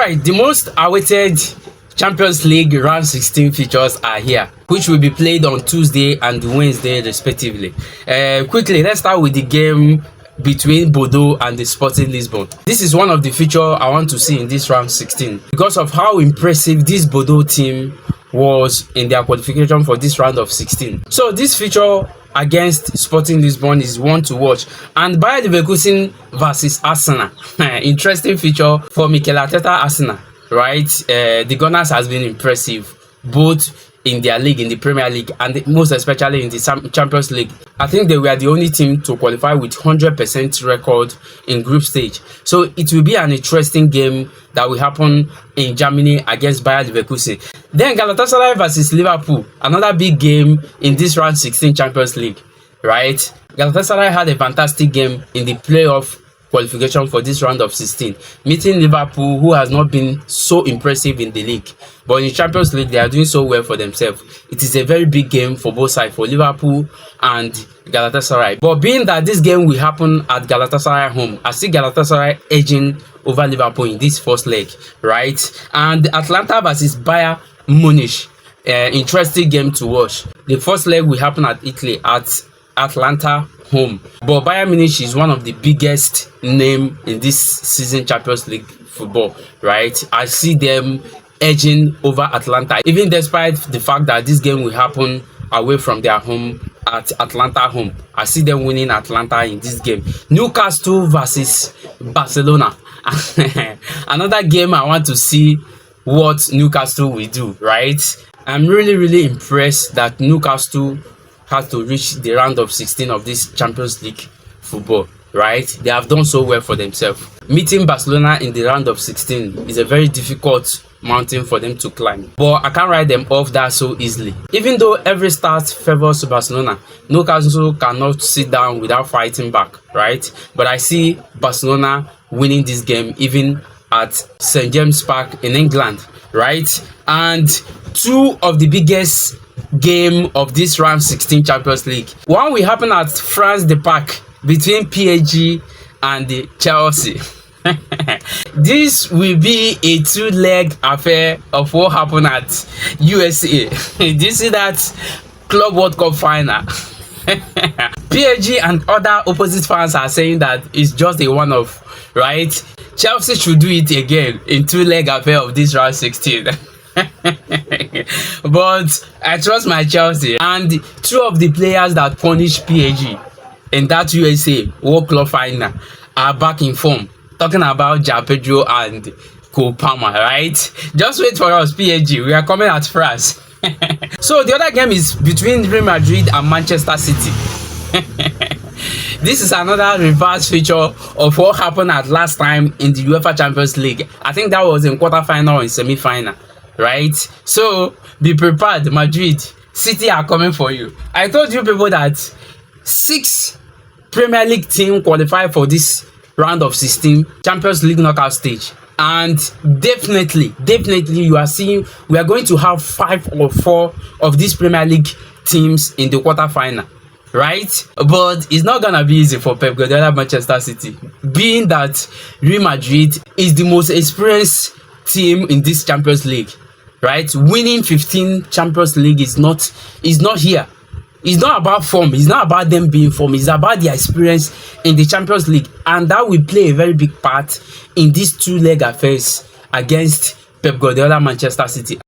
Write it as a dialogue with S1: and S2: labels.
S1: right, the most awaited Champions League round 16 features are here, which will be played on Tuesday and Wednesday respectively. Quickly, let's start with the game between Bordeaux and the Sporting Lisbon. This is one of the features I want to see in this round 16 because of how impressive this Bordeaux team was in their qualification for this round of 16. So this feature against Sporting Lisbon is one to watch, and Bayer Leverkusen versus Arsenal. Interesting feature for Mikel Arteta Arsenal, right? The Gunners has been impressive both in their league, in the Premier League, and most especially in the Champions League. I think they were the only team to qualify with 100% record in group stage. So it will be an interesting game that will happen in Germany against Bayer Leverkusen. Then Galatasaray versus Liverpool, another big game in this round 16 Champions League, right? Galatasaray had a fantastic game in the playoff qualification for this round of 16, meeting Liverpool, who has not been so impressive in the league, but in Champions League they are doing so well for themselves. It is a very big game for both sides, for Liverpool and Galatasaray. But being that this game will happen at Galatasaray home, I see Galatasaray edging over Liverpool in this first leg, right? And Atlanta versus Bayern Munich, interesting game to watch. The first leg will happen at Italy, at Atlanta home, but Bayern Munich is one of the biggest name in this season Champions League football, right? I see them edging over Atlanta, even despite the fact that this game will happen away from their home at Atlanta home. I see them winning Atlanta in this game. Newcastle versus Barcelona. Another game I want to see what Newcastle will do, right? I'm really impressed that Newcastle had to reach the round of 16 of this Champions League football, right? They have done so well for themselves. Meeting Barcelona in the round of 16 is a very difficult mountain for them to climb, but I can't write them off that so easily. Even though every start favors Barcelona, Newcastle cannot sit down without fighting back, right? But I see Barcelona winning this game even at St. James Park in England, right? And two of the biggest game of this round 16 Champions League. One will happen at France the Parc between PSG and the Chelsea. This will be a two-leg affair of what happened at USA. Do you see that Club World Cup final? PSG and other opposite fans are saying that it's just a one-off, right? Chelsea should do it again in two-leg affair of this round 16. But I trust my Chelsea, and two of the players that punished PSG in that USA World Club final are back in form. Talking about Ja Pedro and Cole Palmer, right? Just wait for us, PSG. We are coming at France. So the other game is between Real Madrid and Manchester City. This is another reverse feature of what happened at last time in the UEFA Champions League. I think that was in quarterfinal and semi-final, right? So be prepared, Madrid. City are coming for you. I told you people that 6 Premier League teams qualify for this round of 16 Champions League knockout stage, and definitely you are seeing we are going to have 5 or 4 of these Premier League teams in the quarterfinal, right? But it's not gonna be easy for Pep Guardiola Manchester City, being that Real Madrid is the most experienced team in this Champions League, right? Winning 15 Champions League is not here. It's not about form. It's not about them being form. It's about their experience in the Champions League, and that will play a very big part in these two-leg affairs against Pep Guardiola Manchester City.